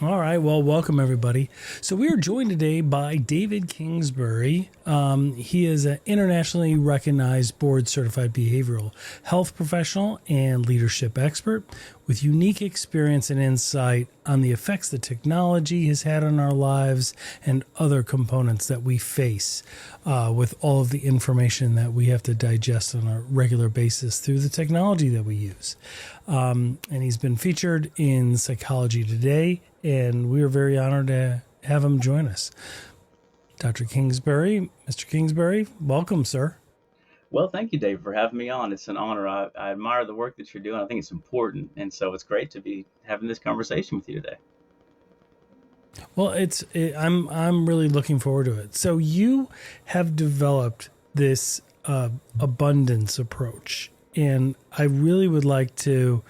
All right. Well, welcome everybody. So we are joined today by David Kingsbury. He is an internationally recognized board certified behavioral health professional and leadership expert with unique experience and insight on the effects that technology has had on our lives and other components that we face with all of the information that we have to digest on a regular basis through the technology that we use. And he's been featured in Psychology Today, and we are very honored to have him join us. Dr. Kingsbury, Mr. Kingsbury, welcome, sir. Well, thank you, Dave, for having me on. It's an honor. I admire the work that you're doing. I think it's important, and so it's great to be having this conversation with you today. Well, I'm really looking forward to it. So you have developed this abundance approach, and I really would like to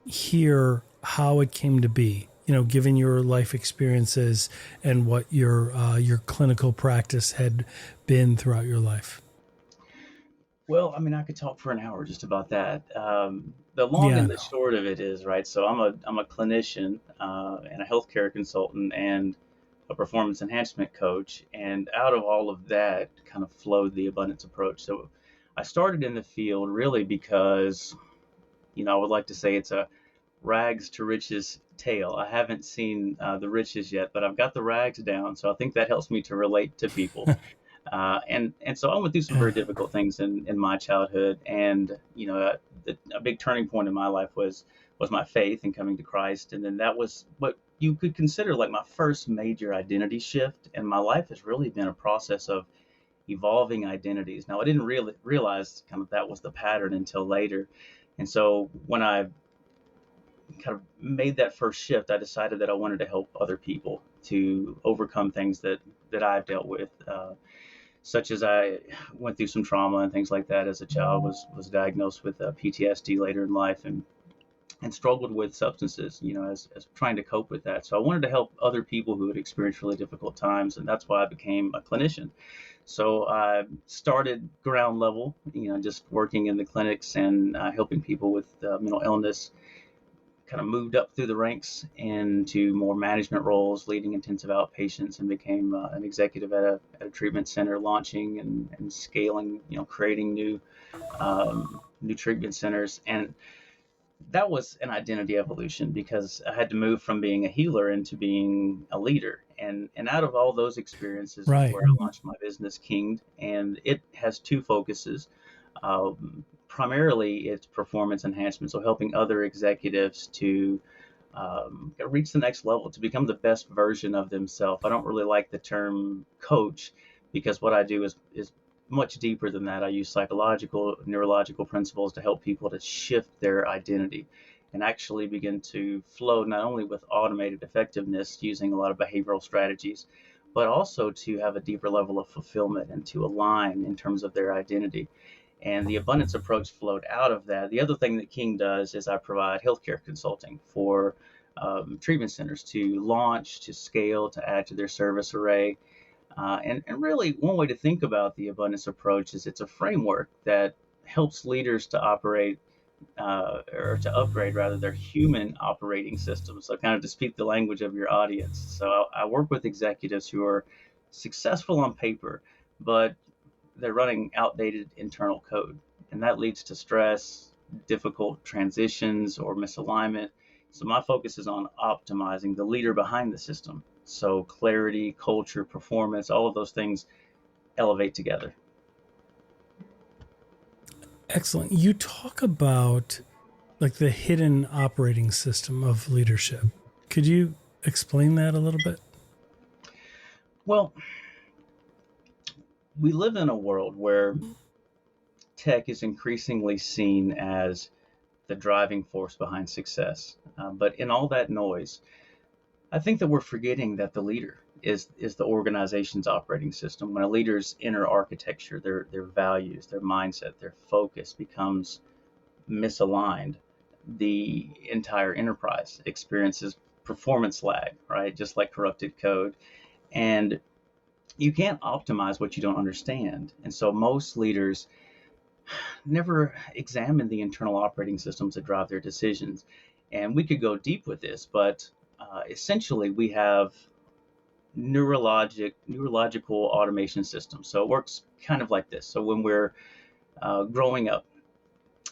hear how it came to be. You know, given your life experiences and what your clinical practice had been throughout your life. Well, I mean, I could talk for an hour just about that. The long Yeah, I and the know. short of it is, right? So I'm a clinician and a healthcare consultant and a performance enhancement coach, and out of all of that, kind of flowed the abundance approach. So I started in the field really because, I would like to say it's a rags to riches tale. I haven't seen the riches yet, but I've got the rags down, so I think that helps me to relate to people. And so I went through some very difficult things in my childhood, and a big turning point in my life was my faith and coming to Christ, and then that was what you could consider like my first major identity shift. And my life has really been a process of evolving identities. Now I didn't really realize kind of that was the pattern until later, and so when I kind of made that first shift, I decided that I wanted to help other people to overcome things that I've dealt with. Such as I went through some trauma and things like that as a child, was diagnosed with PTSD later in life, and struggled with substances, as trying to cope with that. So I wanted to help other people who had experienced really difficult times, and that's why I became a clinician. So I started ground level, just working in the clinics and helping people with mental illness, kind of moved up through the ranks into more management roles, leading intensive outpatients, and became an executive at a treatment center, launching and scaling, creating new treatment centers. And that was an identity evolution because I had to move from being a healer into being a leader. And out of all those experiences is Right. where I launched my business, Kinged, and it has two focuses. Primarily, it's performance enhancement, so helping other executives to reach the next level, to become the best version of themselves. I don't really like the term coach because what I do is much deeper than that. I use psychological, neurological principles to help people to shift their identity and actually begin to flow not only with automated effectiveness using a lot of behavioral strategies, but also to have a deeper level of fulfillment and to align in terms of their identity. And the abundance approach flowed out of that. The other thing that King does is I provide healthcare consulting for treatment centers to launch, to scale, to add to their service array. And really, one way to think about the abundance approach is it's a framework that helps leaders to operate or to upgrade rather their human operating systems. So kind of to speak the language of your audience. So I work with executives who are successful on paper, but they're running outdated internal code, and that leads to stress, difficult transitions, or misalignment. So my focus is on optimizing the leader behind the system. So clarity, culture, performance, all of those things elevate together. Excellent. You talk about like the hidden operating system of leadership. Could you explain that a little bit? Well, we live in a world where tech is increasingly seen as the driving force behind success. But in all that noise, I think that we're forgetting that the leader is the organization's operating system. When a leader's inner architecture, their values, their mindset, their focus becomes misaligned, the entire enterprise experiences performance lag, right? Just like corrupted code. And you can't optimize what you don't understand. And so most leaders never examine the internal operating systems that drive their decisions. And we could go deep with this, but essentially we have neurological automation systems. So it works kind of like this. So when we're growing up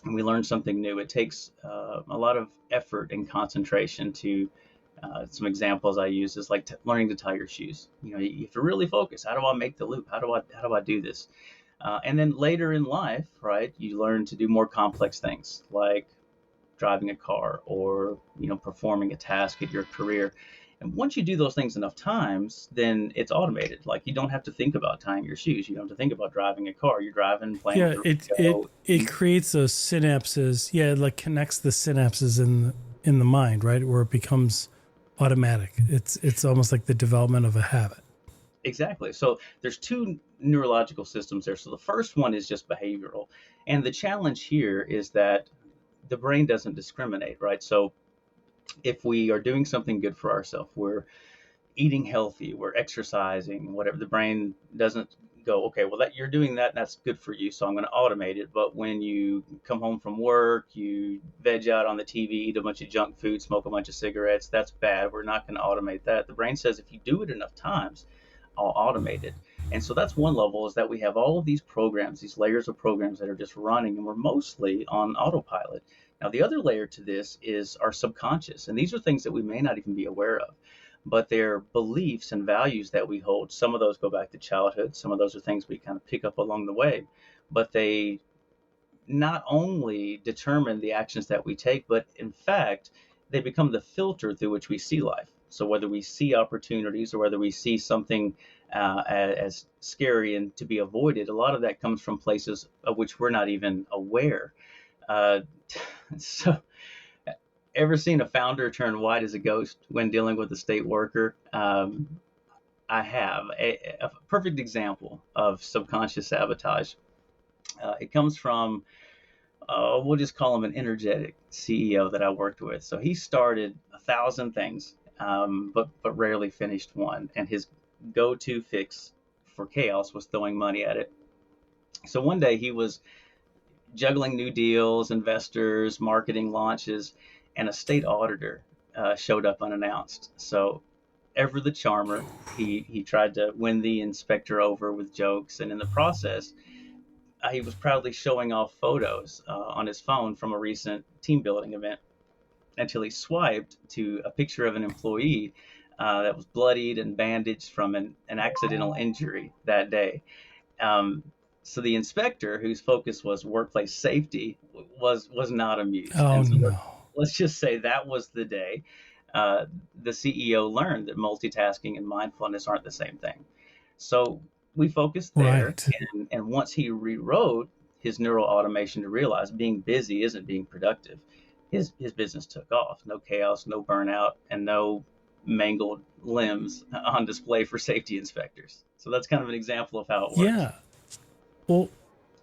and we learn something new, it takes a lot of effort and concentration to. Some examples I use is like learning to tie your shoes. You have to really focus. How do I make the loop? How do I do this? And then later in life, right, you learn to do more complex things like driving a car or performing a task at your career. And once you do those things enough times, then it's automated. Like you don't have to think about tying your shoes. You don't have to think about driving a car. You're driving, playing Yeah, with the radio. it creates those synapses. Yeah, it like connects the synapses in the mind, right, where it becomes automatic. It's almost like the development of a habit. Exactly. So there's two neurological systems there. So the first one is just behavioral. And the challenge here is that the brain doesn't discriminate, right? So if we are doing something good for ourselves, we're eating healthy, we're exercising, whatever, the brain doesn't go, okay, well that you're doing that, that's good for you, so I'm going to automate it. But when you come home from work, you veg out on the TV, eat a bunch of junk food, smoke a bunch of cigarettes, that's bad. We're not going to automate that. The brain says if you do it enough times, I'll automate it. And so that's one level, is that we have all of these programs, these layers of programs that are just running, and we're mostly on autopilot. Now, the other layer to this is our subconscious, and these are things that we may not even be aware of, but they're beliefs and values that we hold. Some of those go back to childhood. Some of those are things we kind of pick up along the way, but they not only determine the actions that we take, but in fact, they become the filter through which we see life. So whether we see opportunities or whether we see something as scary and to be avoided, a lot of that comes from places of which we're not even aware. Uh, so ever seen a founder turn white as a ghost when dealing with a state worker? I have a perfect example of subconscious sabotage. It comes from, we'll just call him an energetic CEO that I worked with. So he started 1,000 things, but rarely finished one. And his go-to fix for chaos was throwing money at it. So one day he was juggling new deals, investors, marketing launches, and a state auditor showed up unannounced. So ever the charmer, he tried to win the inspector over with jokes, and in the process, he was proudly showing off photos on his phone from a recent team building event, until he swiped to a picture of an employee that was bloodied and bandaged from an accidental injury that day. So the inspector, whose focus was workplace safety, was not amused. Oh And so no. let's just say that was the day the CEO learned that multitasking and mindfulness aren't the same thing. So we focused there, Right. and once he rewrote his neural automation to realize being busy isn't being productive, his business took off. No chaos, no burnout, and no mangled limbs on display for safety inspectors. So that's kind of an example of how it works. Yeah. Well,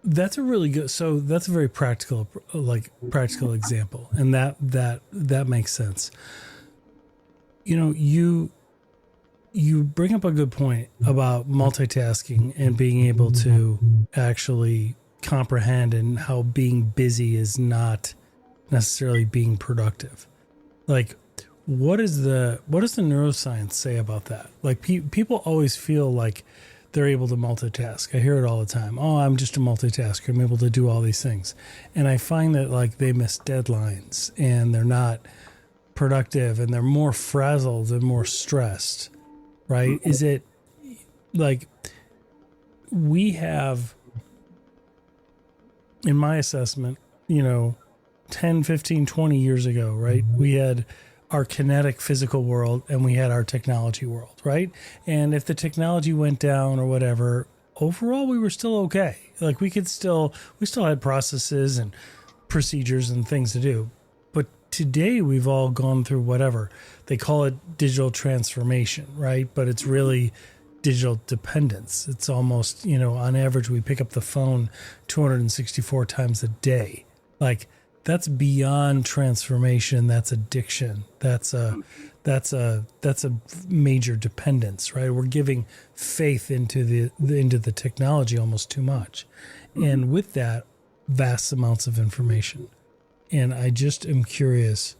that's a really good. So that's a very practical example, and that makes sense. You bring up a good point about multitasking and being able to actually comprehend, and how being busy is not necessarily being productive. Like, what does the neuroscience say about that? Like, people always feel like they're able to multitask. I hear it all the time. Oh, I'm just a multitasker. I'm able to do all these things. And I find that like they miss deadlines and they're not productive and they're more frazzled and more stressed, right? Is it like we have, in my assessment, 10, 15, 20 years ago, right? We had our kinetic physical world and we had our technology world, right? And if the technology went down or whatever, overall we were still okay. Like we still had processes and procedures and things to do. But today we've all gone through whatever they call it, digital transformation, right? But it's really digital dependence. It's almost, on average we pick up the phone 264 times a day. Like, that's beyond transformation. That's addiction. That's a major dependence, right? We're giving faith into the technology almost too much, and with that, vast amounts of information. And I just am curious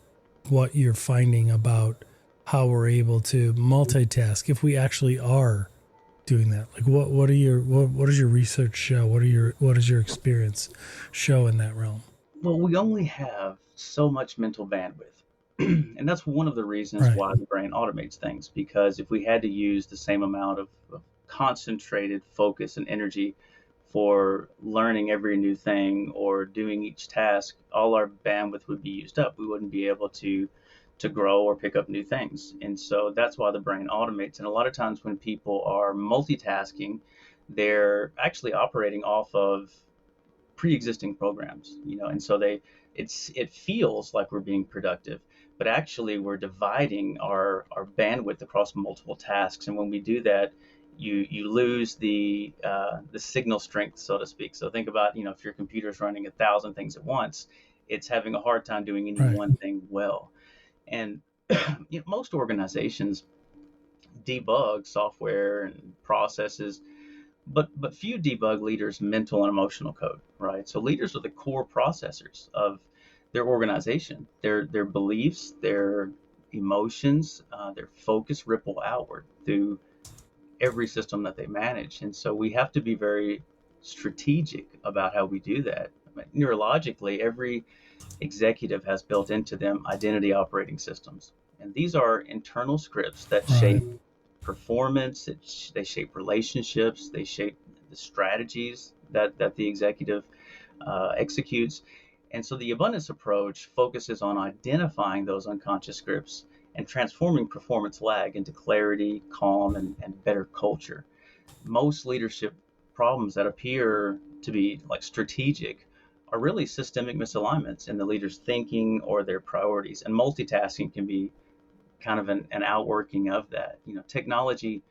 what you're finding about how we're able to multitask if we actually are doing that. Like what does your research show? What does your experience show in that realm? Well, we only have so much mental bandwidth. And that's one of the reasons Right. why the brain automates things, because if we had to use the same amount of concentrated focus and energy for learning every new thing or doing each task, all our bandwidth would be used up. We wouldn't be able to grow or pick up new things. And so that's why the brain automates. And a lot of times when people are multitasking, they're actually operating off of pre-existing programs, and so it feels like we're being productive, but actually we're dividing our bandwidth across multiple tasks. And when we do that, you lose the signal strength, so to speak. So think about, if your computer's running 1,000 things at once, it's having a hard time doing any Right. one thing well. And most organizations debug software and processes, but few debug leaders' mental and emotional code, right? So leaders are the core processors of their organization. Their beliefs, their emotions, their focus ripple outward through every system that they manage. And so we have to be very strategic about how we do that. I mean, neurologically, every executive has built into them identity operating systems. And these are internal scripts that Right. shape performance, they shape relationships, they shape the strategies that the executive executes. And so the abundance approach focuses on identifying those unconscious scripts and transforming performance lag into clarity, calm, and better culture. Most leadership problems that appear to be like strategic are really systemic misalignments in the leader's thinking or their priorities. And multitasking can be kind of an outworking of that. Technology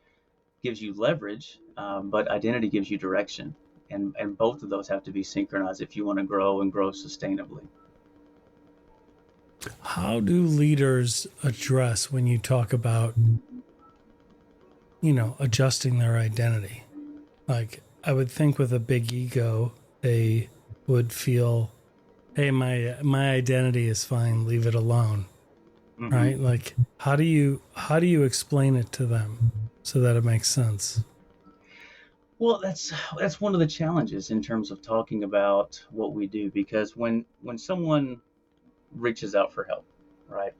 gives you leverage, but identity gives you direction. And both of those have to be synchronized if you want to grow and grow sustainably. How do leaders address when you talk about, adjusting their identity? Like I would think with a big ego, they would feel, "Hey, my identity is fine, leave it alone." Hmm. Right? Like how do you explain it to them so that it makes sense? Well, that's one of the challenges in terms of talking about what we do, because when someone reaches out for help, right,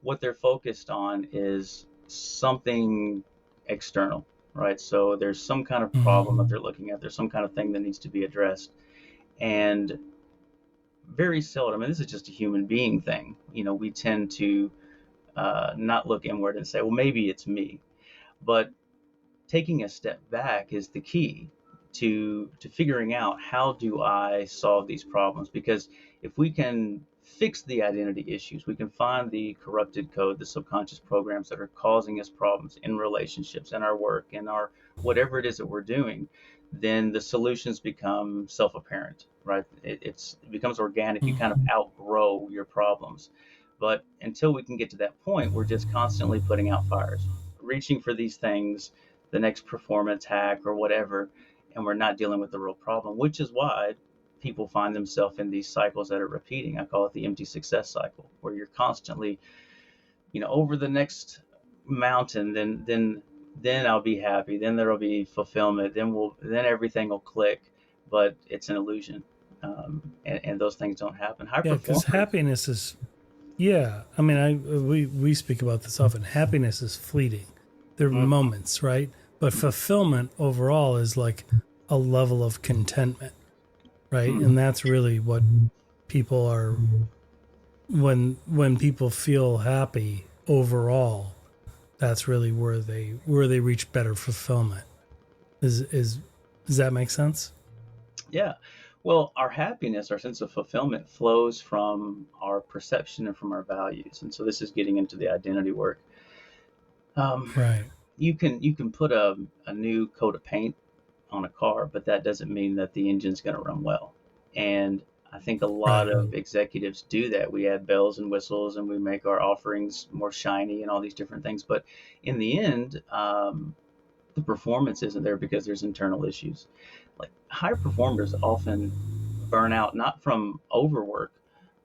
what they're focused on is something external, right? So there's some kind of problem that Mm-hmm. they're looking at. There's some kind of thing that needs to be addressed, and very seldom, and this is just a human being thing, we tend to not look inward and say, well, maybe it's me. But taking a step back is the key to figuring out, how do I solve these problems? Because if we can fix the identity issues, we can find the corrupted code, the subconscious programs that are causing us problems in relationships, in our work, in our whatever it is that we're doing, then the solutions become self-apparent, right? It becomes organic. You kind of Mm-hmm. outgrow your problems. But until we can get to that point, we're just constantly putting out fires, reaching for these things, the next performance hack or whatever, and we're not dealing with the real problem, which is why people find themselves in these cycles that are repeating. I call it the empty success cycle, where you're constantly, over the next mountain, then I'll be happy, then there'll be fulfillment, then everything will click, but it's an illusion. And those things don't happen. High Yeah, because performers. happiness is, yeah. I mean, we speak about this often. Happiness is fleeting. There are Mhm. moments, right? But fulfillment overall is like a level of contentment, right? And Mhm. that's really what people are, when people feel happy overall, that's really where they reach better fulfillment. Is does that make sense? Yeah. Well, our happiness, our sense of fulfillment flows from our perception and from our values. And so this is getting into the identity work. Um, Right. you can put a new coat of paint on a car, but that doesn't mean that the engine's going to run well. And I think a lot Right. of executives do that. We add bells and whistles and we make our offerings more shiny and all these different things. But in the end, the performance isn't there because there's internal issues. Like high performers often burn out not from overwork,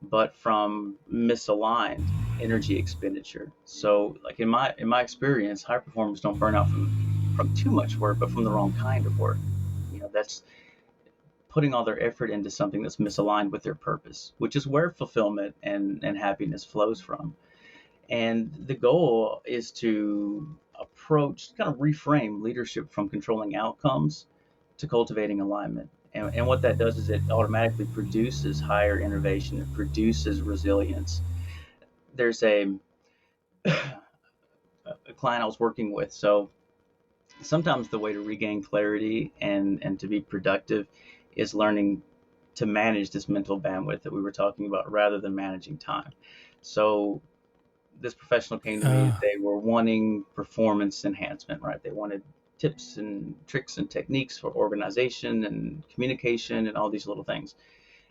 but from misaligned. energy expenditure. So like in my experience, high performers don't burn out from too much work, but from the wrong kind of work. That's putting all their effort into something that's misaligned with their purpose, which is where fulfillment and happiness flows from. And the goal is to approach, kind of reframe leadership from controlling outcomes to cultivating alignment. And what that does is it automatically produces higher innovation, it produces resilience. There's a client I was working with. So sometimes the way to regain clarity and to be productive is learning to manage this mental bandwidth that we were talking about rather than managing time. So this professional came to me, Uh, they were wanting performance enhancement, right? They wanted tips and tricks and techniques for organization and communication and all these little things.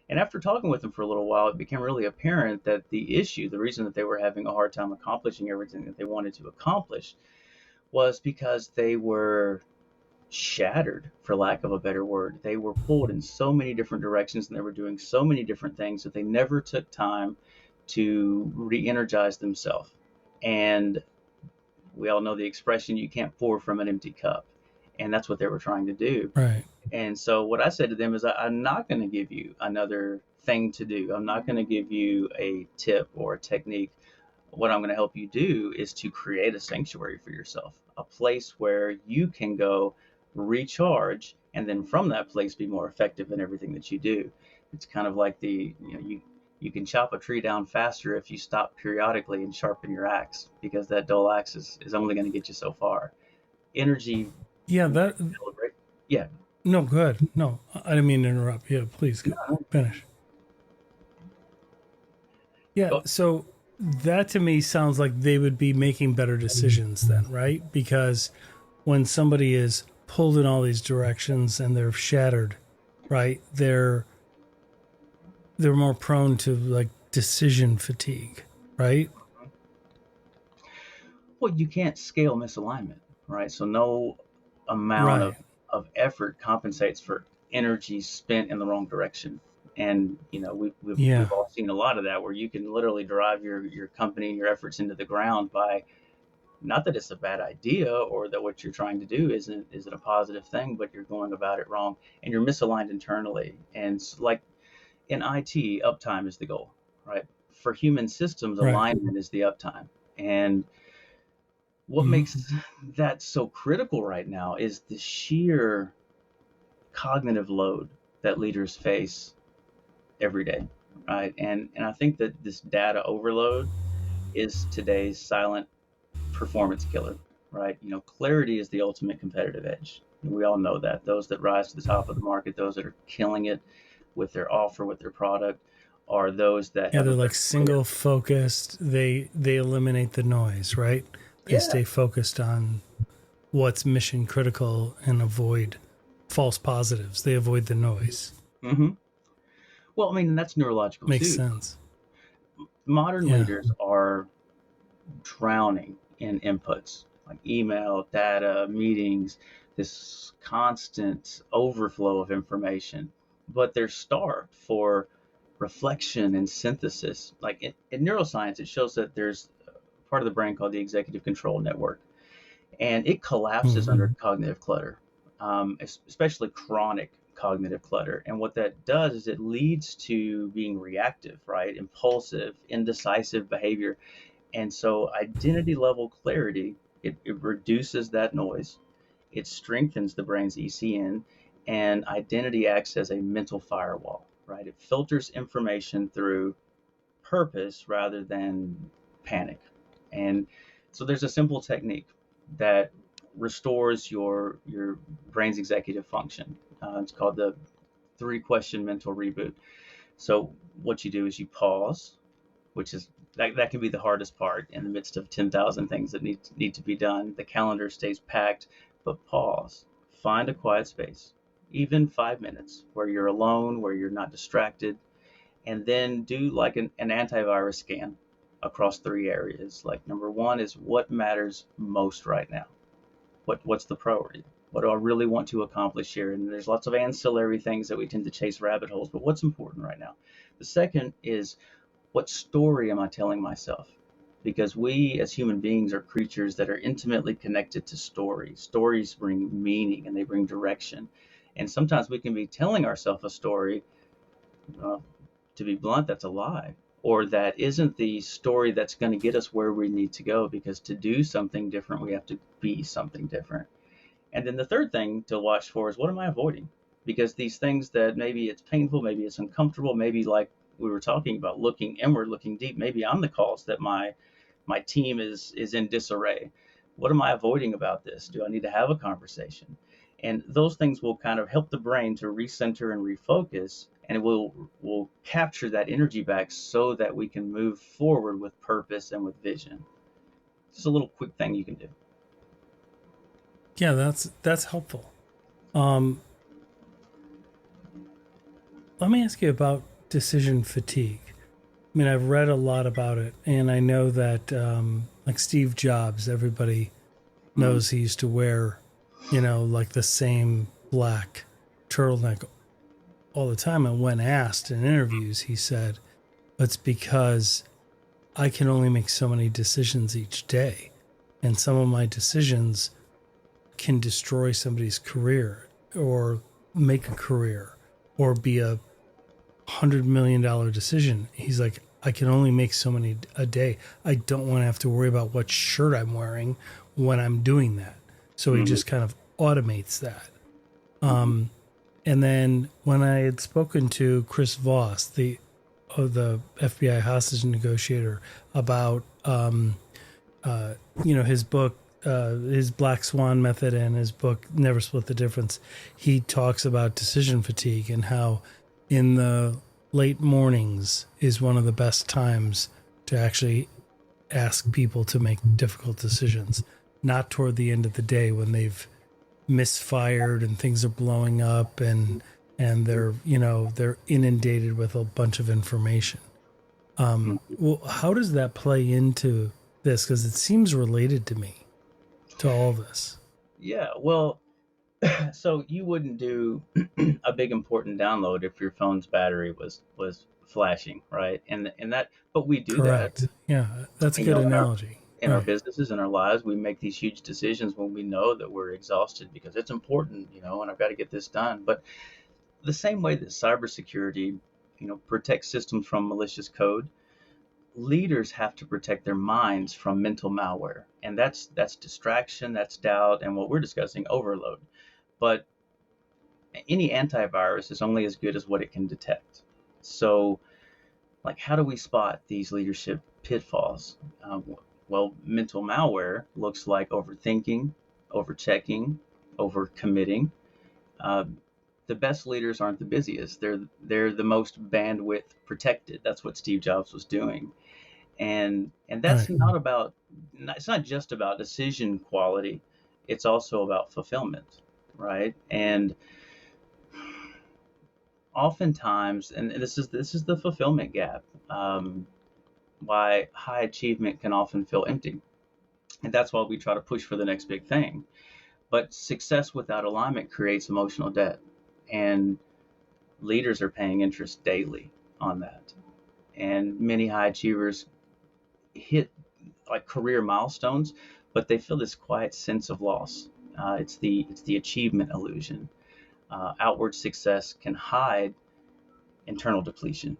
And after talking with them for a little while, it became really apparent that the reason that they were having a hard time accomplishing everything that they wanted to accomplish was because they were shattered, for lack of a better word. They were pulled in so many different directions and they were doing so many different things that they never took time to re energize themselves. And we all know the expression, you can't pour from an empty cup. And that's what they were trying to do. right. And so what I said to them is, I'm not going to give you another thing to do. I'm not going to give you a tip or a technique. What I'm going to help you do is to create a sanctuary for yourself, a place where you can go recharge, and then from that place be more effective in everything that you do. It's kind of like you can chop a tree down faster if you stop periodically and sharpen your axe, because that dull axe is only going to get you so far. Energy, Yeah, that yeah. no good. No, I didn't mean to interrupt. Yeah, please finish. Yeah, Go, so that to me sounds like they would be making better decisions then, right? Because when somebody is pulled in all these directions and they're shattered, right? They're more prone to like decision fatigue, right? well, you can't scale misalignment, right? So no amount Right. of effort compensates for energy spent in the wrong direction. And we've Yeah. all seen a lot of that, where you can literally drive your company and your efforts into the ground by, not that it's a bad idea or that what you're trying to do isn't a positive thing, but you're going about it wrong and you're misaligned internally. And like in IT, uptime is the goal, right? For human systems, Right. alignment is the uptime. And what Mhm. makes that so critical right now is the sheer cognitive load that leaders face every day, right? And I think that this data overload is today's silent performance killer, right? Clarity is the ultimate competitive edge. We all know that. Those that rise to the top of the market, those that are killing it with their offer, with their product, are those that Yeah, have a they're very like clear, single focused. They eliminate the noise, right? They yeah. stay focused on what's mission critical and avoid false positives. They avoid the noise. Hmm. Well, I mean, that's neurological Makes too. sense. Modern Yeah. leaders are drowning in inputs like email, data, meetings, this constant overflow of information. But they're starved for reflection and synthesis. Like in neuroscience, it shows that there's a part of the brain called the executive control network, and it collapses Hmm. under cognitive clutter, especially chronic cognitive clutter. And what that does is it leads to being reactive, right? Impulsive, indecisive behavior. And so identity level clarity, it reduces that noise, it strengthens the brain's ECN, and identity acts as a mental firewall, right? It filters information through purpose rather than panic. And so there's a simple technique that restores your brain's executive function. It's called the 3-question mental reboot. So what you do is you pause, which is that can be the hardest part in the midst of 10,000 things that need to be done. The calendar stays packed, but pause. Find a quiet space, even 5 minutes, where you're alone, where you're not distracted, and then do like an antivirus scan across 3 areas. Like number one is what matters most right now. What's the priority? What do I really want to accomplish here? And there's lots of ancillary things that we tend to chase rabbit holes, but what's important right now? The second is, what story am I telling myself? because we as human beings are creatures that are intimately connected to stories. Stories bring meaning and they bring direction. And sometimes we can be telling ourselves a story, uh, to be blunt, that's a lie, or that isn't the story that's going to get us where we need to go, because to do something different, we have to be something different. And then the third thing to watch for is, what am I avoiding? Because these things that maybe it's painful, maybe it's uncomfortable, maybe like we were talking about, looking inward, looking deep, maybe I'm the cause that my team is in disarray. What am I avoiding about this? Do I need to have a conversation? And those things will kind of help the brain to recenter and refocus, and it will capture that energy back so that we can move forward with purpose and with vision. Just a little quick thing you can do. Yeah, that's helpful. Um, Let me ask you about decision fatigue. I mean, I've read a lot about it, and I know that, like Steve Jobs, everybody Mm-hmm. knows he used to wear, like the same black turtleneck all the time. And when asked in interviews, he said, it's because I can only make so many decisions each day. And some of my decisions can destroy somebody's career or make a career or be $100 million decision. He's like, I can only make so many a day. I don't want to have to worry about what shirt I'm wearing when I'm doing that. So he Mm-hmm. just kind of automates that. Mm-hmm. And then when I had spoken to Chris Voss, the FBI hostage negotiator, about his book, his Black Swan method, and his book Never Split the Difference, he talks about decision fatigue and how in the late mornings is one of the best times to actually ask people to make difficult decisions, not toward the end of the day when they've misfired and things are blowing up and they're inundated with a bunch of information. Well, how does that play into this? Because it seems related to me, to all this. Yeah, well, so you wouldn't do a big important download if your phone's battery was flashing, right? And that, but we do that. Correct. Yeah, that's a And, good in our analogy. Right. businesses, in our lives, we make these huge decisions when we know that we're exhausted because it's important, and I've got to get this done. But the same way that cybersecurity, protects systems from malicious code, leaders have to protect their minds from mental malware, and that's distraction, that's doubt, and what we're discussing, overload. But any antivirus is only as good as what it can detect. So, like, how do we spot these leadership pitfalls? Well, mental malware looks like overthinking, overchecking, overcommitting. Uh, the best leaders aren't the busiest. They're the most bandwidth protected. That's what Steve Jobs was doing, and that's Right. not about. It's not just about decision quality. It's also about fulfillment, right? And oftentimes, and this is the fulfillment gap. Why high achievement can often feel empty, and that's why we try to push for the next big thing. But success without alignment creates emotional debt, and leaders are paying interest daily on that. And many high achievers hit like career milestones, but they feel this quiet sense of loss. It's the achievement illusion. Outward success can hide internal depletion,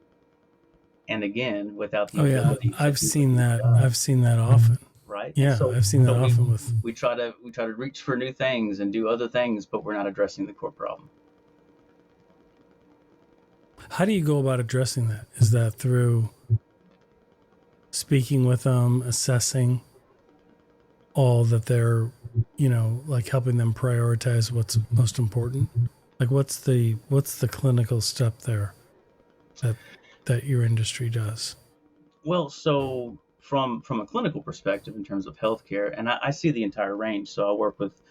and again, without the Oh yeah, ability to I've do what seen needs that. done, I've seen that often. right? And Yeah, so I've seen so that we often with. we try to reach for new things and do other things, but we're not addressing the core problem. How do you go about addressing that? Is that through speaking with them, assessing all that they're, like helping them prioritize what's most important? Like what's the clinical step there that that your industry does? Well, so from a clinical perspective, in terms of healthcare, and I see the entire range. So I work with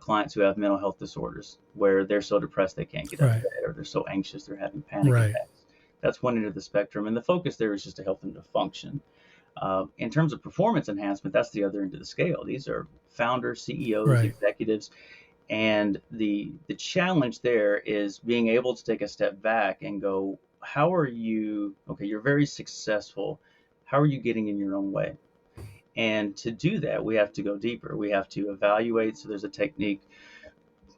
clients who have mental health disorders, where they're so depressed they can't get out of Right. bed, or they're so anxious they're having panic Right. attacks. That's one end of the spectrum, and the focus there is just to help them to function. In terms of performance enhancement, that's the other end of the scale. These are founders, CEOs, Right. executives, and the challenge there is being able to take a step back and go, how are you? Okay, you're very successful. How are you getting in your own way? And to do that, we have to go deeper. We have to evaluate. So there's a technique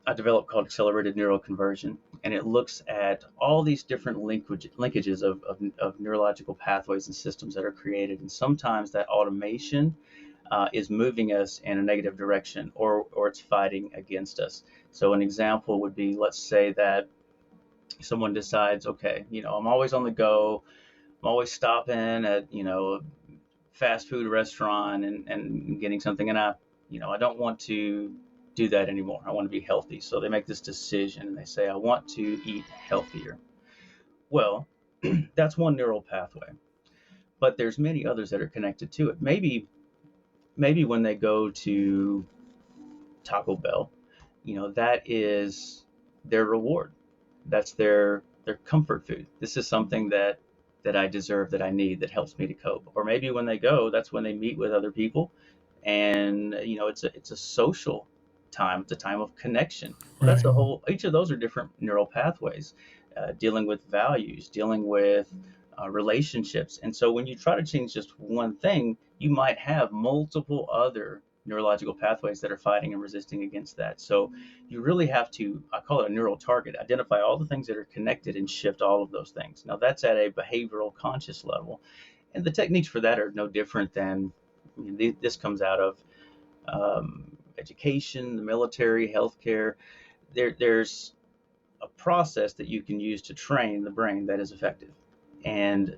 I developed called accelerated neural conversion, and it looks at all these different linkages of neurological pathways and systems that are created. And sometimes that automation is moving us in a negative direction, or it's fighting against us. So an example would be, let's say that someone decides, okay, I'm always on the go. I'm always stopping at, a fast food restaurant and getting something. And I don't want to do that anymore. I want to be healthy. So they make this decision and they say, I want to eat healthier. Well, that's one neural pathway, but there's many others that are connected to it. Maybe when they go to Taco Bell, that is their reward. That's their comfort food. This is something that I deserve, that I need, that helps me to cope. Or maybe when they go, that's when they meet with other people, and it's a social time. It's a time of connection. Well, that's Right. a whole. Each of those are different neural pathways, dealing with values, dealing with relationships. And so when you try to change just one thing, you might have multiple other neurological pathways that are fighting and resisting against that. So you really have to, I call it a neural target, identify all the things that are connected and shift all of those things. Now that's at a behavioral conscious level. And the techniques for that are no different than, this comes out of education, the military, healthcare. There's a process that you can use to train the brain that is effective. And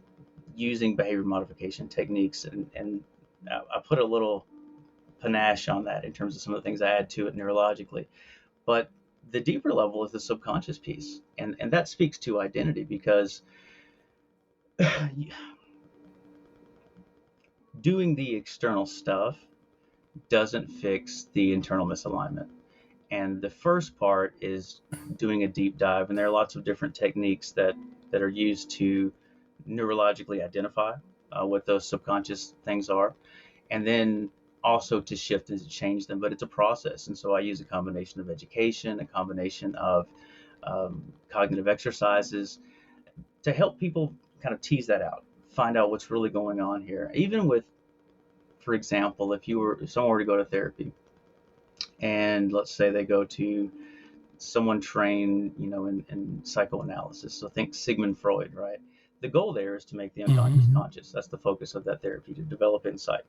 using behavior modification techniques, and I put a little panache on that in terms of some of the things I add to it neurologically. But the deeper level is the subconscious piece. And that speaks to identity, because doing the external stuff doesn't fix the internal misalignment. And the first part is doing a deep dive. And there are lots of different techniques that are used to neurologically identify what those subconscious things are, and then also to shift and to change them. But it's a process. And so I use a combination of education, a combination of cognitive exercises to help people kind of tease that out, find out what's really going on here. Even with, for example, if someone were to go to therapy, and let's say they go to someone trained, in psychoanalysis. So think Sigmund Freud, right? The goal there is to make the unconscious Mm-hmm. conscious. That's the focus of that therapy, to develop insight.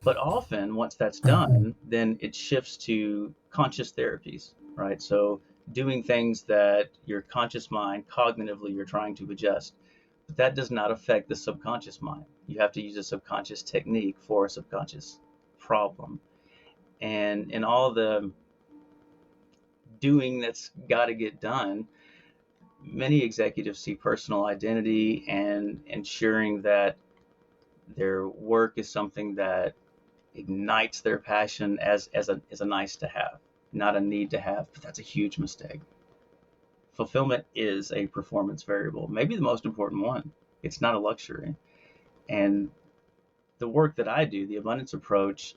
But often, once that's Right. done, then it shifts to conscious therapies, right? So doing things that your conscious mind, cognitively, you're trying to adjust. But that does not affect the subconscious mind. You have to use a subconscious technique for a subconscious problem. And in all the doing that's got to get done, many executives see personal identity and ensuring that their work is something that ignites their passion as a nice to have, not a need to have. But that's a huge mistake. Fulfillment is a performance variable, maybe the most important one. It's not a luxury. And the work that I do, the abundance approach,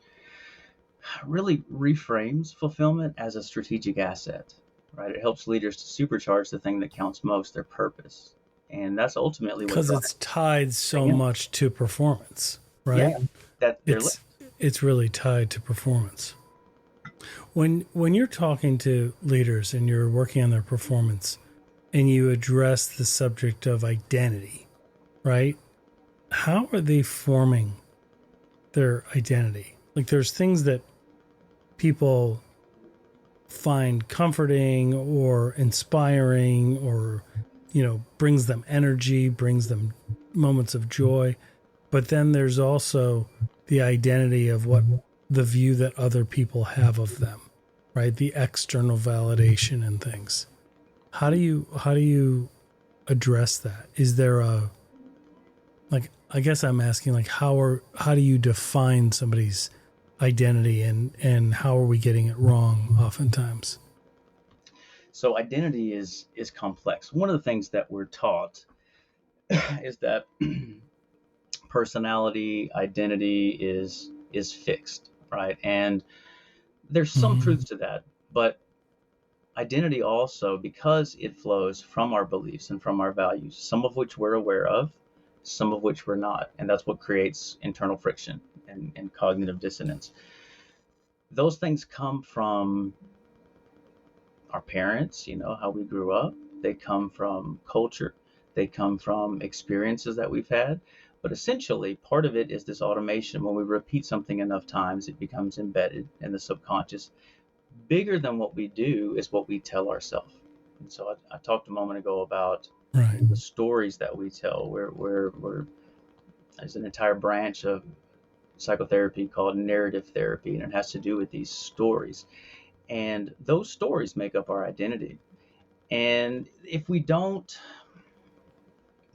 really reframes fulfillment as a strategic asset, right? It helps leaders to supercharge the thing that counts most, their purpose. And that's ultimately what Because drives it's tied so everything much to performance, in. right? Yeah, that they're It's really tied to performance. When you're talking to leaders and you're working on their performance and you address the subject of identity, right? How are they forming their identity? Like there's things that people find comforting or inspiring or brings them energy, brings them moments of joy. But then there's also the identity of what the view that other people have of them, right? The external validation and things. How do you address that? Is there a, like, I guess I'm asking, like, how do you define somebody's identity, and how are we getting it wrong oftentimes? So identity is complex. One of the things that we're taught is that personality, identity is fixed, right? And there's some Mm-hmm. truth to that, but identity also, because it flows from our beliefs and from our values, some of which we're aware of, some of which we're not. And that's what creates internal friction and cognitive dissonance. Those things come from our parents, how we grew up. They come from culture. They come from experiences that we've had. But essentially, part of it is this automation. When we repeat something enough times, it becomes embedded in the subconscious. Bigger than what we do is what we tell ourselves. And so I talked a moment ago about Right. the stories that we tell. There's an entire branch of psychotherapy called narrative therapy, and it has to do with these stories. And those stories make up our identity. And if we don't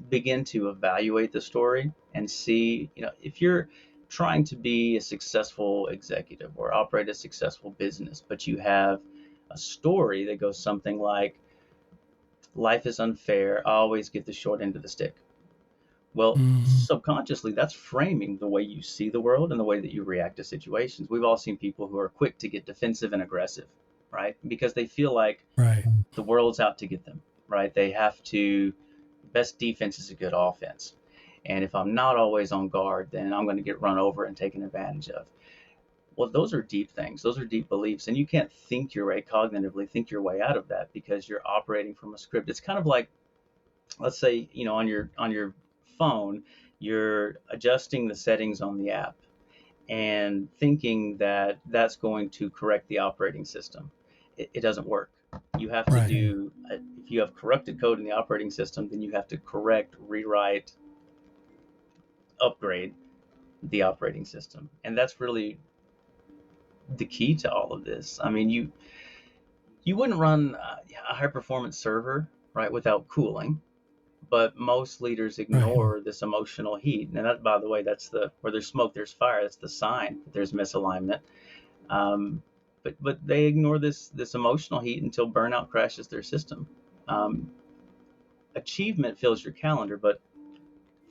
begin to evaluate the story and see, if you're trying to be a successful executive or operate a successful business, but you have a story that goes something like, life is unfair, I always get the short end of the stick. Well, subconsciously, that's framing the way you see the world and the way that you react to situations. We've all seen people who are quick to get defensive and aggressive, right? Because they feel like Right. the world's out to get them, right? They have to, best defense is a good offense. And if I'm not always on guard, then I'm going to get run over and taken advantage of. Well, those are deep things. Those are deep beliefs. And you can't think your way cognitively, think your way out of that because you're operating from a script. It's kind of like, let's say, on your phone, you're adjusting the settings on the app and thinking that that's going to correct the operating system. It doesn't work. You have to Right. if you have corrupted code in the operating system, then you have to correct, rewrite, upgrade the operating system. And that's really the key to all of this. I mean, you wouldn't run a high performance server, right, without cooling. But most leaders Right. ignore this emotional heat. And that, by the way, that's where there's smoke, there's fire. That's the sign that there's misalignment. Um, but they ignore this emotional heat until burnout crashes their system. Um, Achievement fills your calendar, but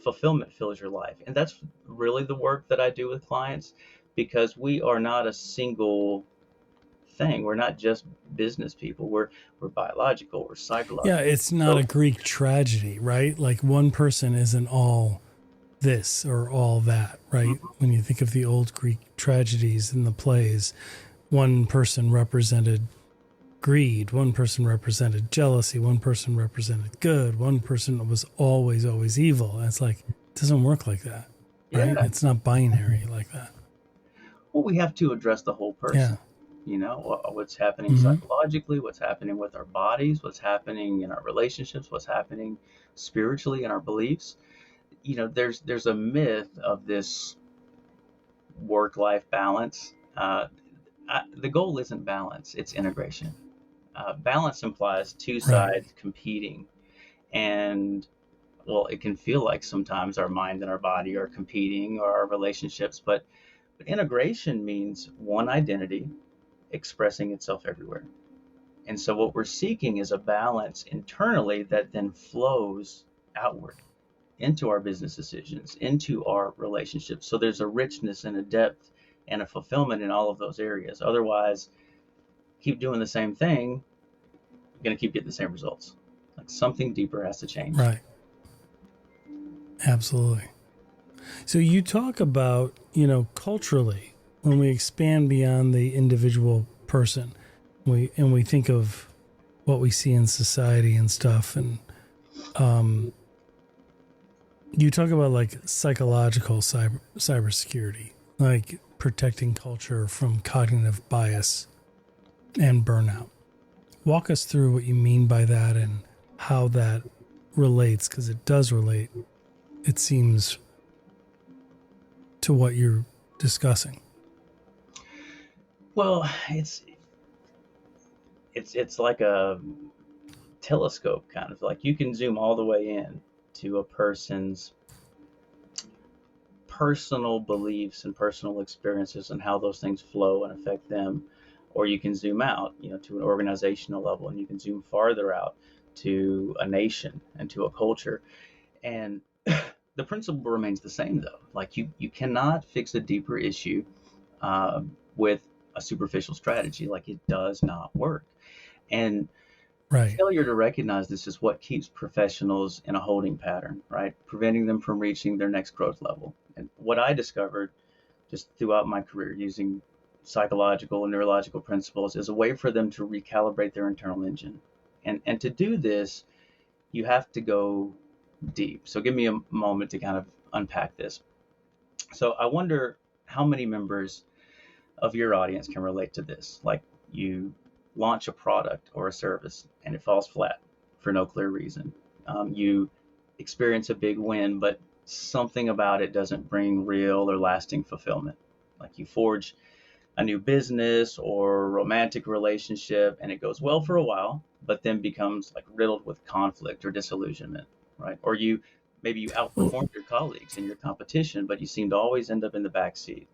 fulfillment fills your life. And that's really the work that I do with clients because we are not a single thing. We're not just business people. We're biological, we're Yeah, psychological. it's not a So Greek tragedy, right? Like one person isn't all this or all that, right? When you think of the old Greek tragedies in the plays, one person represented greed, one person represented jealousy, one person represented good, one person was always, always evil. And it's like, it doesn't work like that, right? yeah, It's not binary like that. well, we have to address the whole Yeah. person. What's happening Hmm. psychologically, what's happening with our bodies, what's happening in our relationships, what's happening spiritually in our beliefs. There's a myth of this work-life balance. The goal isn't balance; it's integration. Balance implies two Right. sides competing, and well, it can feel like sometimes our mind and our body are competing or our relationships, but integration means one identity expressing itself everywhere. And so what we're seeking is a balance internally that then flows outward into our business decisions, into our relationships. So there's a richness and a depth and a fulfillment in all of those areas. Otherwise, keep doing the same thing, you're going to keep getting the same results. Like something deeper has to change. Right. Absolutely. So you talk about, culturally, when we expand beyond the individual person, we think of what we see in society and stuff, and you talk about like psychological cybersecurity, like protecting culture from cognitive bias and burnout. Walk us through what you mean by that and how that relates, because it does relate, it seems, to what you're discussing. Well, it's like a telescope kind of like you can zoom all the way in to a person's personal beliefs and personal experiences and how those things flow and affect them, or you can zoom out, to an organizational level, and you can zoom farther out to a nation and to a culture. And the principle remains the same, though. Like you cannot fix a deeper issue with a superficial strategy. Like it does not work. And Right. Failure to recognize this is what keeps professionals in a holding pattern, right? Preventing them from reaching their next growth level. And what I discovered just throughout my career using psychological and neurological principles is a way for them to recalibrate their internal engine. And to do this, you have to go deep. So give me a moment to kind of unpack this. So I wonder how many members of your audience can relate to this. Like, you launch a product or a service and it falls flat for no clear reason. You experience a big win, but something about it doesn't bring real or lasting fulfillment. Like, you forge a new business or romantic relationship and it goes well for a while, but then becomes like riddled with conflict or disillusionment, right? Or you Well, outperformed your colleagues in your competition, but you seem to always end up in the back seat.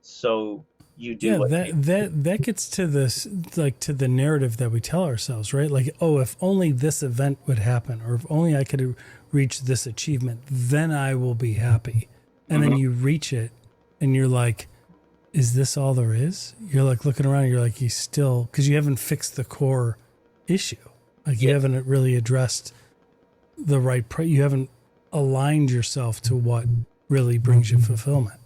So you do yeah, what that gets to this, like, to the narrative that we tell ourselves, right? Like, oh, if only this event would happen, or if only I could reach this achievement, then I will be happy. And then Mhm. you reach it, and you're like, is this all there is? You're like looking around, and you're like, you still, because you haven't fixed the core issue. Like, you Yes, haven't really addressed the right, you haven't aligned yourself to what really brings you fulfillment.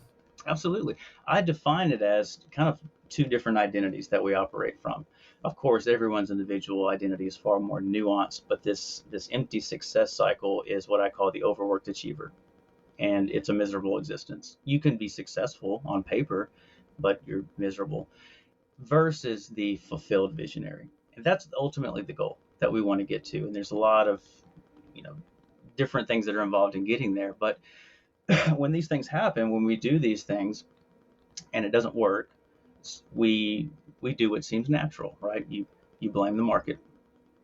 absolutely. I define it as kind of two different identities that we operate from. Of course, everyone's individual identity is far more nuanced, but this empty success cycle is what I call the overworked achiever, and it's a miserable existence. You can be successful on paper, but you're miserable, versus the fulfilled visionary. And that's ultimately the goal that we want to get to. And there's a lot of, you know, different things that are involved in getting there. But when these things happen, when we do these things and it doesn't work, we we do what seems natural, right? You blame the market.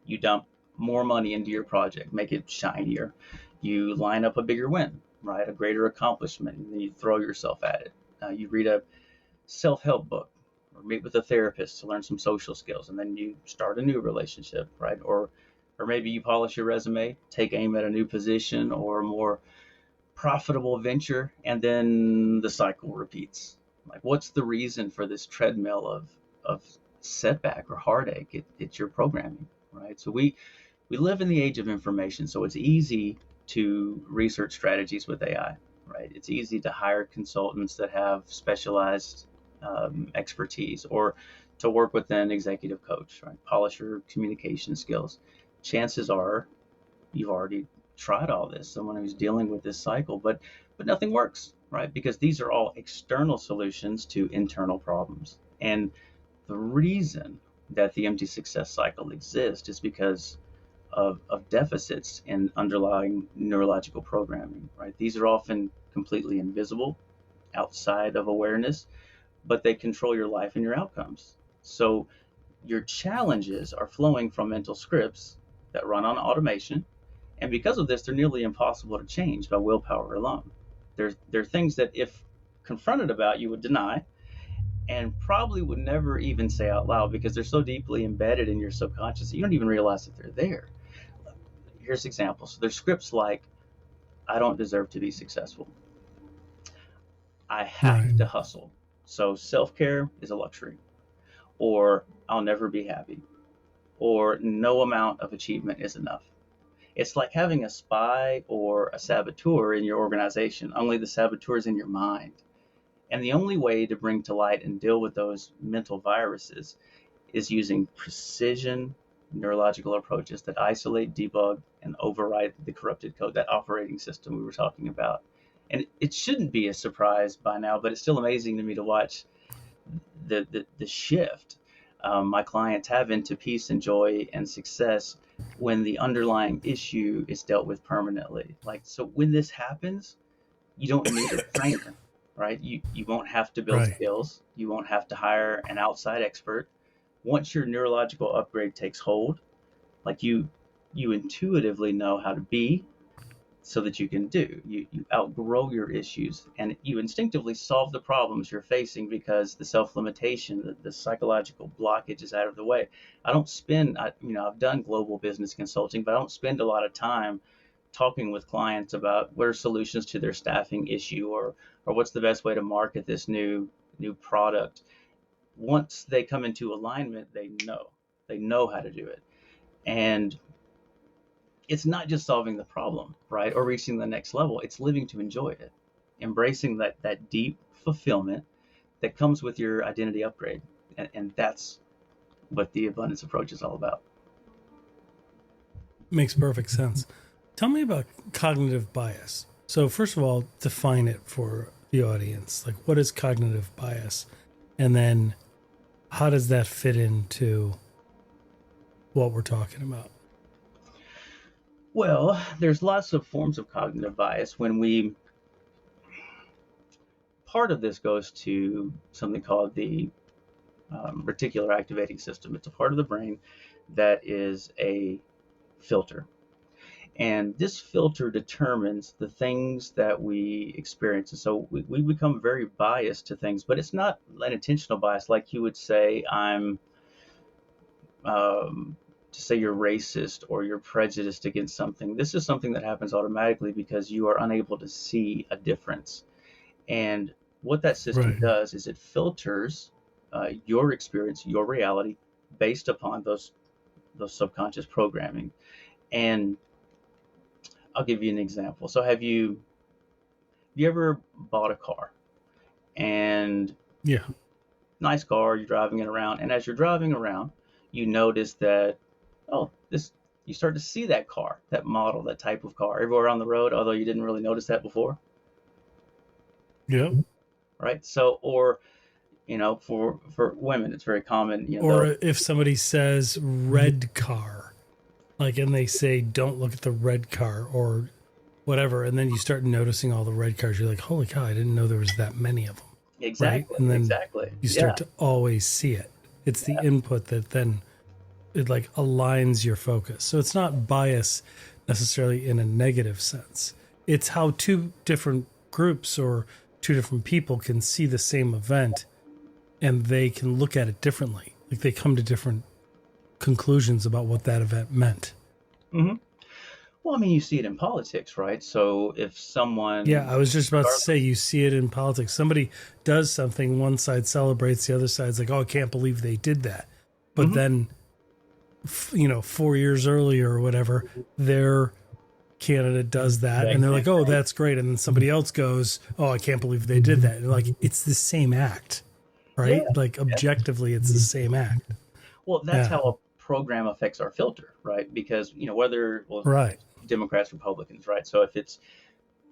You dump more money into your project, make it shinier. You line up a bigger win, right? A greater accomplishment, and then you throw yourself at it. You read a self-help book or meet with a therapist to learn some social skills, and then you start a new relationship, right? Or maybe you polish your resume, take aim at a new position or a more profitable venture, and then the cycle repeats. Like, what's the reason for this treadmill of setback or heartache? It's your programming, right? So we live in the age of information, so it's easy to research strategies with AI, right? It's easy to hire consultants that have specialized expertise, or to work with an executive coach, right? Polish your communication skills. Chances are you've already tried all this, someone who's dealing with this cycle, but nothing works, right? Because these are all external solutions to internal problems. And the reason that the empty success cycle exists is because of deficits in underlying neurological programming, right? These are often completely invisible outside of awareness, but they control your life and your outcomes. So your challenges are flowing from mental scripts that run on automation. And because of this, they're nearly impossible to change by willpower alone. There are things that, if confronted about, you would deny and probably would never even say out loud because they're so deeply embedded in your subconscious that you don't even realize that they're there. Here's examples. There's scripts like, I don't deserve to be successful. I have Right. to hustle. So self care is a luxury. Or I'll never be happy. Or no amount of achievement is enough. It's like having a spy or a saboteur in your organization, only the saboteur is in your mind. And the only way to bring to light and deal with those mental viruses is using precision neurological approaches that isolate, debug, and override the corrupted code, that operating system we were talking about. And it shouldn't be a surprise by now, but it's still amazing to me to watch the shift my clients have into peace and joy and success when the underlying issue is dealt with permanently. Like, so when this happens, you don't need a trainer, right? You won't have to build Right. skills. You won't have to hire an outside expert. Once your neurological upgrade takes hold, like you intuitively know how to be so that you can do. You outgrow your issues and you instinctively solve the problems you're facing because the self-limitation, the psychological blockage is out of the way. I don't spend, I've done global business consulting, but I don't spend a lot of time talking with clients about what are solutions to their staffing issue, or what's the best way to market this new product. Once they come into alignment, they know how to do it. And it's not just solving the problem, right? Or reaching the next level. It's living to enjoy it, embracing that deep fulfillment that comes with your identity upgrade. And that's what the abundance approach is all about. Makes perfect sense. Tell me about cognitive bias. So, first of all, define it for the audience. Like, what is cognitive bias? And then, how does that fit into what we're talking about? Well, there's lots of forms of cognitive bias. Part of this goes to something called the reticular activating system. It's a part of the brain that is a filter. And this filter determines the things that we experience. And so we become very biased to things, but it's not an intentional bias. Like you would say, to say you're racist or you're prejudiced against something. This is something that happens automatically because you are unable to see a difference. And what that system Right. does is it filters your experience, your reality, based upon those subconscious programming. And I'll give you an example. So have you ever bought a car and Yeah. nice car, you're driving it around, and as you're driving around, you notice that, oh, this you start to see that car, that model, that type of car everywhere on the road, although you didn't really notice that before, Yep. right? So, or for women, it's very common, Or if somebody says red car, like, and they say, don't look at the red car or whatever. And then you start noticing all the red cars. You're like, holy cow, I didn't know there was that many of them. Right. exactly, And then exactly, you yeah, start to always see it. It's the input that then it like aligns your focus. So it's not bias necessarily in a negative sense. It's how two different groups or two different people can see the same event and they can look at it differently. Like they come to different conclusions about what that event meant. hmm Well, I mean, you see it in politics, right? So if Yeah, someone, I was just about to say regardless, you see it in politics. Somebody does something, one side celebrates, the other side's like, "Oh, I can't believe they did that." But mhm, then 4 years earlier or whatever, their candidate does that, and exact they're same like, "Oh, thing. that's great," and then somebody else goes, "Oh, I can't believe they did that." And like, it's the same act, Yeah, right? Like yeah. objectively, it's the same act. Well, that's Yeah, how a program affects our filter, right? Because whether, well, right, Democrats, Republicans, right? So if it's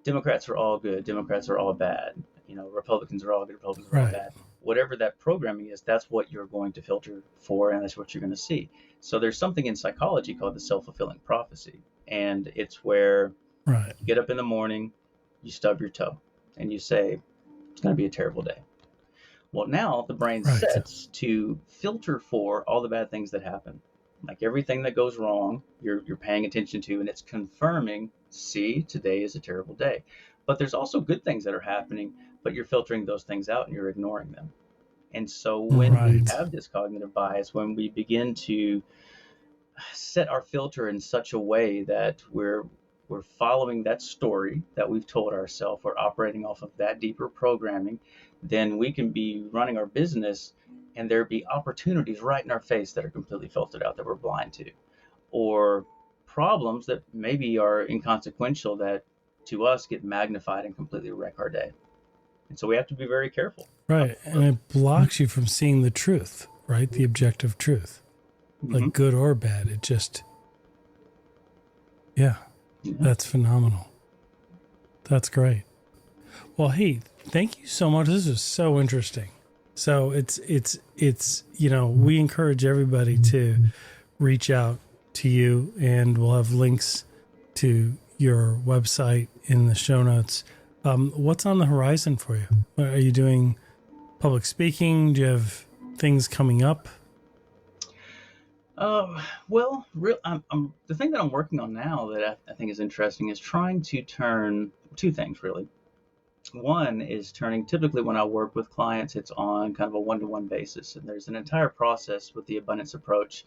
Democrats are all good, Democrats are all bad, Republicans are all good, Republicans are all right, bad. Whatever that programming is, that's what you're going to filter for, and that's what you're going to see. So there's something in psychology called the self-fulfilling prophecy, and it's where right, you get up in the morning, you stub your toe, and you say it's going to be a terrible day. Well, now the brain right, sets to filter for all the bad things that happen. Like everything that goes wrong, you're paying attention to, and it's confirming, see, today is a terrible day. But there's also good things that are happening, but you're filtering those things out and you're ignoring them. And so when we right, have this cognitive bias, when we begin to set our filter in such a way that we're following that story that we've told ourselves, we're operating off of that deeper programming, then we can be running our business and there be opportunities right in our face that are completely filtered out that we're blind to, or problems that maybe are inconsequential that to us get magnified and completely wreck our day. And so we have to be very careful right, about and those. it blocks you from seeing the truth, right? The objective truth, Mm-hmm. like good or bad. It just, yeah, Yeah. that's phenomenal. That's great. Well, hey, thank you so much. This is so interesting. So we encourage everybody to reach out to you, and we'll have links to your website in the show notes. What's on the horizon for you? Are you doing public speaking? Do you have things coming up? Well, the thing that I'm working on now that I think is interesting is trying to turn two things really. One is turning, typically when I work with clients, it's on kind of a one-to-one basis, and there's an entire process with the abundance approach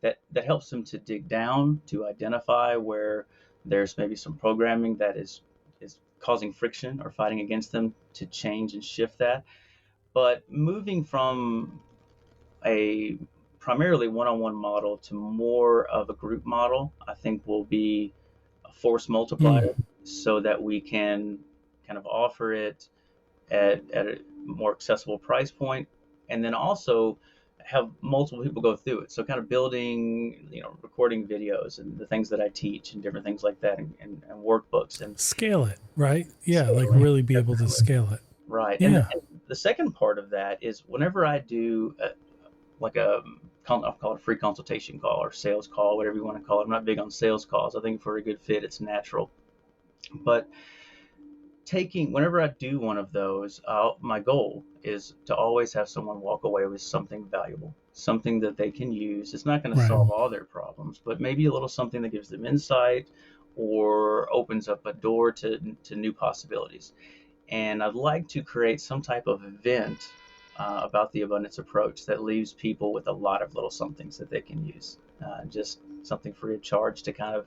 that helps them to dig down to identify where there's maybe some programming that is causing friction or fighting against them to change and shift that. But moving from a primarily one-on-one model to more of a group model, I think will be a force multiplier, so that we can kind of offer it at a more accessible price point, and then also have multiple people go through it. So kind of building, recording videos and the things that I teach and different things like that, and workbooks and Scale it, right? Yeah, like scaling. really be able to scale it. Right. And Yeah. the second part of that is whenever I do I'll call it a free consultation call or sales call, whatever you want to call it. I'm not big on sales calls. I think for a good fit, it's natural. But whenever I do one of those, my goal is to always have someone walk away with something valuable, something that they can use. It's not going to Right. solve all their problems, but maybe a little something that gives them insight or opens up a door to new possibilities. And I'd like to create some type of event about the abundance approach that leaves people with a lot of little somethings that they can use. Just something free of charge to kind of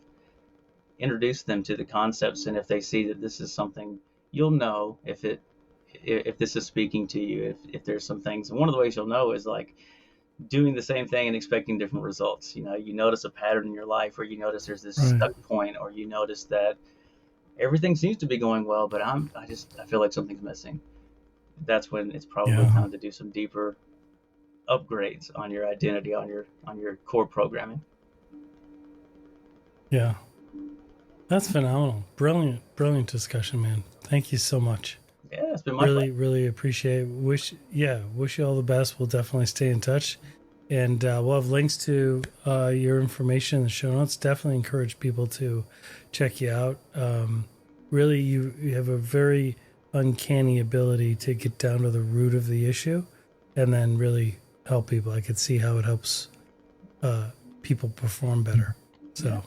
introduce them to the concepts. And if they see that this is something, you'll know if this is speaking to you, if there's some things. And one of the ways you'll know is like doing the same thing and expecting different results. You notice a pattern in your life, or you notice there's this stuck point, or you notice that everything seems to be going well, but I feel like something's missing. That's when it's probably time to do some deeper upgrades on your identity, on your core programming. Yeah. That's phenomenal. Brilliant discussion, man. Thank you so much. Yeah, it's been my pleasure. Really appreciate it. Wish you all the best. We'll definitely stay in touch. And we'll have links to your information in the show notes. Definitely encourage people to check you out. Really, you have a very uncanny ability to get down to the root of the issue and then really help people. I could see how it helps people perform better. So, yeah.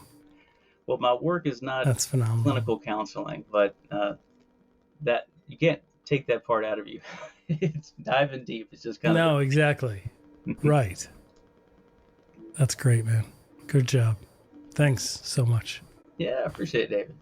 Well, my work is not that's phenomenal. Clinical counseling, but that you can't take that part out of you. It's diving deep. It's just kind of no, exactly. Right. That's great, man. Good job. Thanks so much. Yeah, I appreciate it, David.